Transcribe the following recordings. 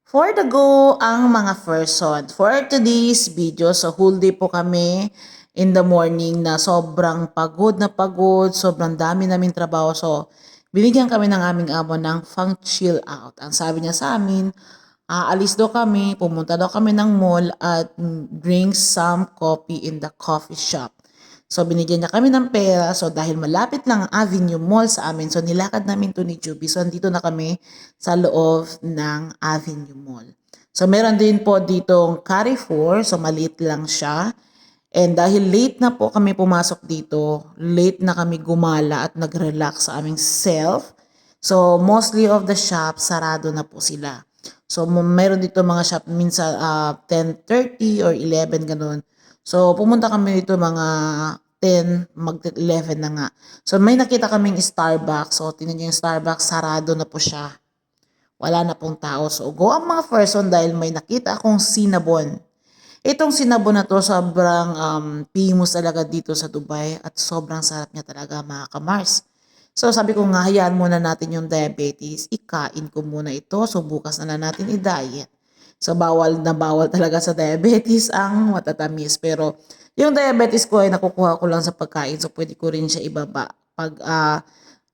For the go ang mga person. For today's video, so whole day po kami in the morning na sobrang pagod, sobrang dami naming trabaho. So, binigyan kami ng aming amo ng fang chill out. Ang sabi niya sa amin, aalis daw kami, pumunta daw kami ng mall at drink some coffee in the coffee shop. So, binigyan niya kami ng pera. So, dahil malapit lang ang Avenue Mall sa amin, so nilakad namin to ni Juby. So, andito na kami sa loob ng Avenue Mall. So, meron din po ditong Carrefour. So, maliit lang siya. And dahil late na po kami pumasok dito, late na kami gumala at nag-relax sa aming self. So, mostly of the shops, sarado na po sila. So, meron dito mga shop minsan 10:30 or 11 ganun. So, pumunta kami dito mga 10, mag-11 na nga. So, may nakita kaming Starbucks. So, tingnan nyo yung Starbucks, sarado na po siya. Wala na pong tao. So, go ang mga person dahil may nakita akong Cinnabon. Itong Cinnabon na to, sobrang famous talaga dito sa Dubai at sobrang sarap niya talaga mga kamars. So, sabi ko nga, hayaan muna natin yung diabetes. Ikain ko muna ito. So, bukas na natin i-diet. So, bawal na bawal talaga sa diabetes ang matatamis. Pero, yung diabetes ko ay nakukuha ko lang sa pagkain. So, pwede ko rin siya ibaba pag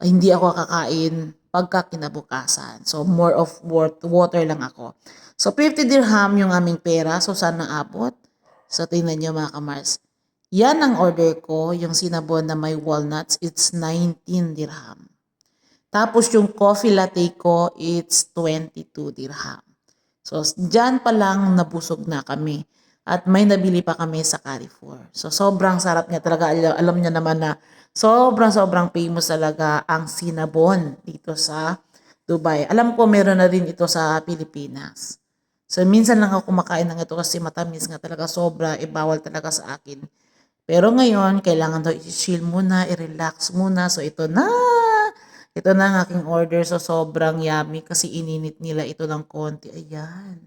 hindi ako kakain pagka kinabukasan. So, more of water lang ako. So, 50 dirham yung aming pera. So, sana abot. So, tingnan nyo mga kamars. Yan ang order ko. Yung Cinnabon na may walnuts, it's 19 dirham. Tapos, yung coffee latte ko, it's 22 dirham. So, dyan pa lang nabusog na kami. At may nabili pa kami sa Carrefour. So, sobrang sarap niya talaga. Alam niya naman na sobrang famous talaga ang Cinnabon dito sa Dubai. Alam ko meron na rin ito sa Pilipinas. So, minsan lang ako kumakain ng ito kasi matamis nga talaga sobra. Bawal talaga sa akin. Pero ngayon, kailangan daw i-chill muna, i-relax muna. So, ito na. Ito na ang aking order. So, sobrang yummy kasi ininit nila ito ng konti. Ayan.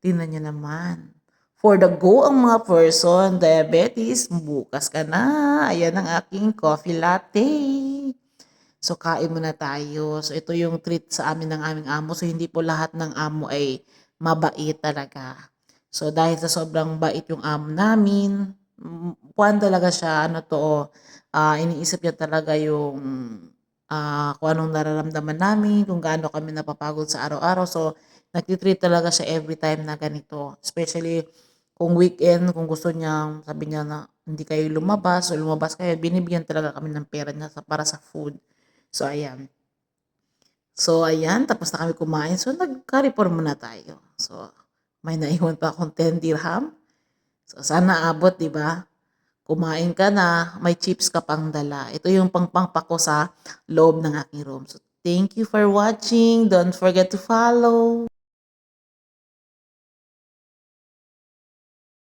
Tingnan nyo naman. For the go ang mga person, diabetes, bukas ka na. Ayan ang aking coffee latte. So, kain muna tayo. So, ito yung treat sa amin ng aming amo. So, hindi po lahat ng amo ay mabait talaga. So, dahil sa sobrang bait yung amo namin, puwan talaga siya, iniisip niya talaga yung kung anong nararamdaman namin, kung gaano kami napapagod sa araw-araw. So, nagtitreat talaga siya every time na ganito. Especially kung weekend, kung gusto niya, sabi niya na hindi kayo lumabas o lumabas kayo, binibigyan talaga kami ng pera niya para sa food. So, ayan. So, ayan. Tapos na kami kumain. So, nag-carrefour muna tayo. So, may naiwan pa akong 10 dirham. So, sana abot, di ba? Kumain ka na, may chips ka pang dala. Ito yung pangpangpako sa loob ng aking room. So, thank you for watching. Don't forget to follow.